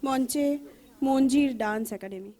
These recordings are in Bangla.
মঞ্চে মঞ্জির ডান্স একাডেমি।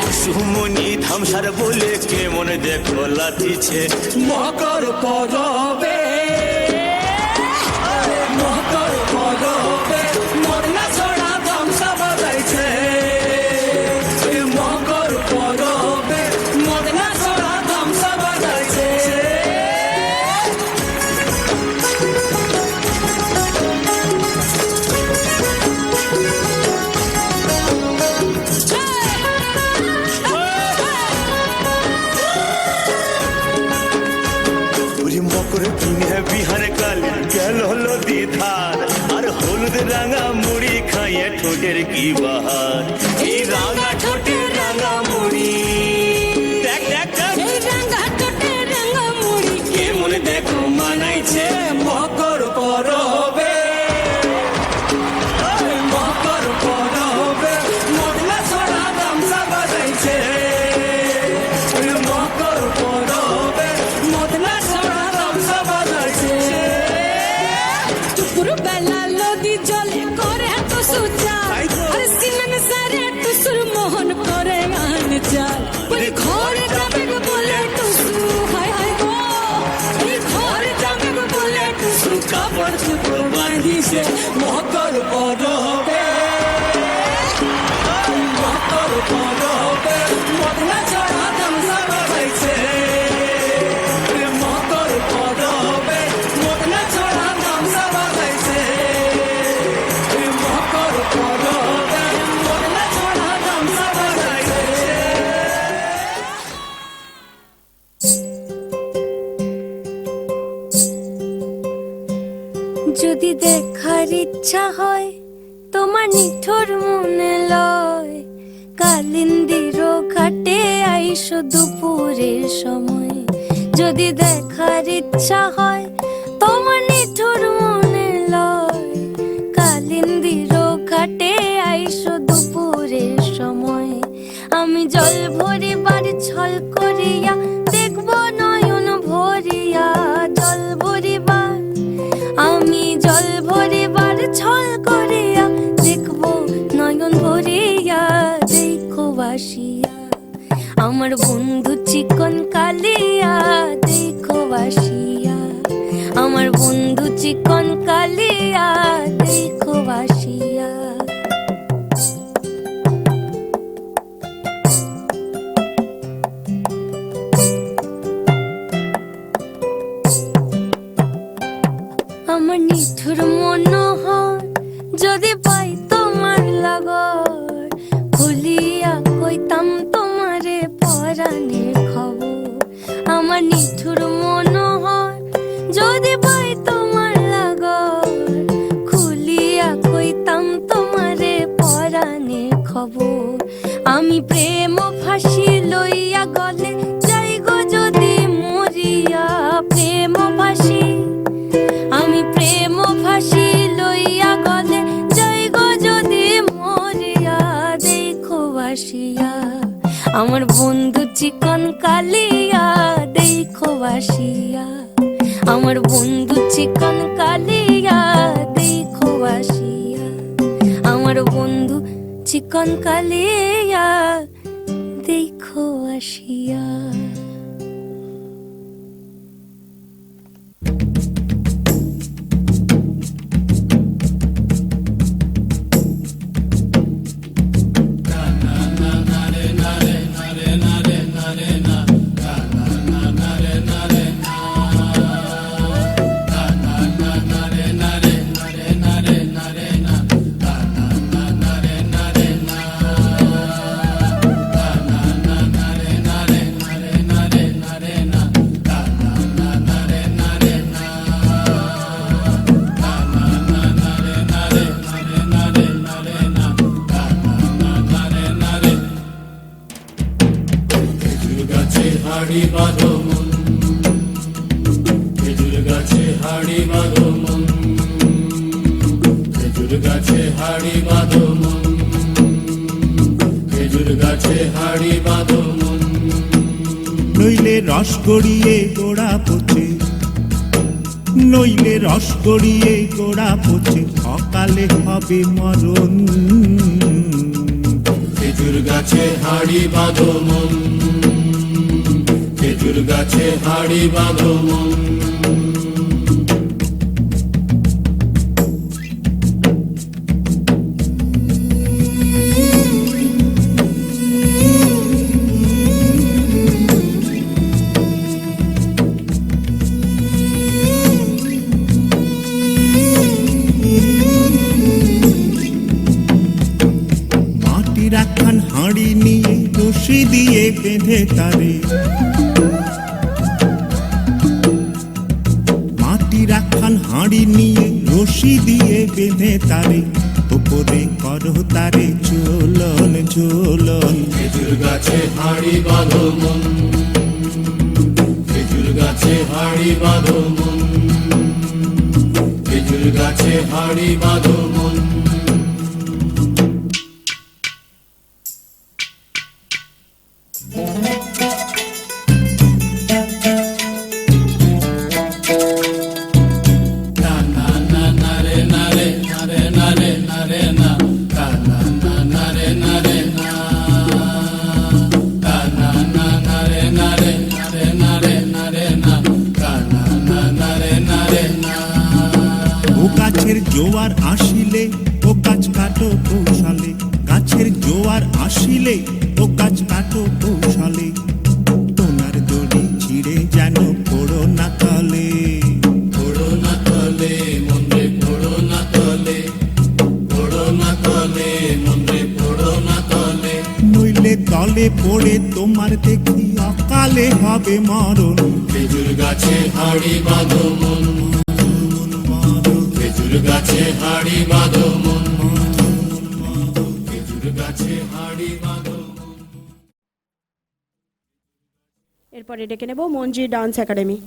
টুসুমনি ধামসার বলে কে মনে দেখো লাথিছে মকর পরবে মকর পরবে মদনা ছড়া ধামসা বাজাইছে মকর পরবে মদনা ছড়া ধামসা বাজাইছে বিহার কালে গেল হলো দিধার আর হলুদ রাঙা মুড়ি খাইয়ে ঠোঁটের কি বাহার এই রাঙা ঠোঁটের রাঙা মুড়ি দেখ দেখ গাইছে মকর পরবে মকর পরবে মদনা ছাড়া গামছা বাজাইছে মকর পরবে মদনা ছাড়া গামছা বাজাইছে মকর পরবে মদনা ছাড়া গামছা বাজাইছে যদি দেখার ইচ্ছা হয় তোমার নিঠুর মনে লয় কালিন্দির ঘাটে আইসো দুপুরের সময় যদি দেখার ইচ্ছা হয় তোমার নিঠুর মনে লয় কালিন্দির ঘাটে আইসো দুপুরের সময় আমি জল ভরিবার ছল করিয়া দেখব নয়ন ভরিয়া জল ভরিবার আমি জল ভরিবার ছল করিয়া দেখব নয়ন ভরিয়া দেখো বাসিয়া আমার বন্ধু চিকন কালিয়া দেখো বাসিয়া আমার বন্ধু চিকন কালিয়া দেখো বাসিয়া আমার নিঠুর মনোহর যদি পাই তোমার লাগর খুলিয়া কইতাম তোমারে পরাণের খবর আমার নিঠুর মনোহর যদি পাই তোমার লাগর খুলিয়া কইতাম তোমারে পরাণের খবর আমি প্রেম ফাঁসি লইয়া গলে যাই গো যদি মরিয়া প্রেম ফাঁসি আমি প্রেম ফাঁসি লইয়া গলে যাই গো যদি মরিয়া দেখো বাসিয়া আমার বন্ধু চিকন কালিয়া দেখো বাসিয়া আমার বন্ধু চিকন কালিয়া দেখো বাসিয়া আমার বন্ধু চিকন কালিয়া দেখো আসিয়া হাড়ি বাঁধো মন খেজুর গাছে হাড়ি বাঁধো মন খেজুর গাছে হাড়ি বাঁধো মন খেজুর গাছে হাড়ি বাঁধো মন নইলে রস গড়িয়ে গোড়া পচে নইলে রস গড়িয়ে গোড়া পচে অকালে হবে মরণ খেজুর গাছে হাড়ি বাঁধো মন খেজুর গাছে হাড়ি বাঁধো মন মাটির একখান হাঁড়ি নিয়ে রশি দিয়ে বেঁধে তারে মাটির একখান হাঁড়ি নিয়ে রশি দিয়ে বেঁধে তারে উপরে করো তারে ঝোলন ঝোলন খেজুর গাছে হাড়ি বাঁধো মন খেজুর গাছে হাড়ি বাঁধো মন খেজুর গাছে হাড়ি বাঁধো মন জোয়ার আসিলে ও গাছ কাটো কৌশলে, গাছের জোয়ার আসিলে ও গাছ কাটো কৌশলে, তোমার দড়ি ছিঁড়ে যেন পড়ো না তলে। পড়ো না তলে মন্দ্রে পড়ো না তলে, পড়ো না তলে মন্দ্রে পড়ো না তলে। নইলে তলে পড়ে তোমার দেখি অকালে হবে মরণ। খেজুর গাছে হাড়ি বাঁধো মন, খেজুর গাছে হাড়ি বাঁধো মন, খেজুর গাছে হাড়ি বাঁধো মন। এরপরে ডেকে নেব মঞ্জির ডান্স একাডেমি।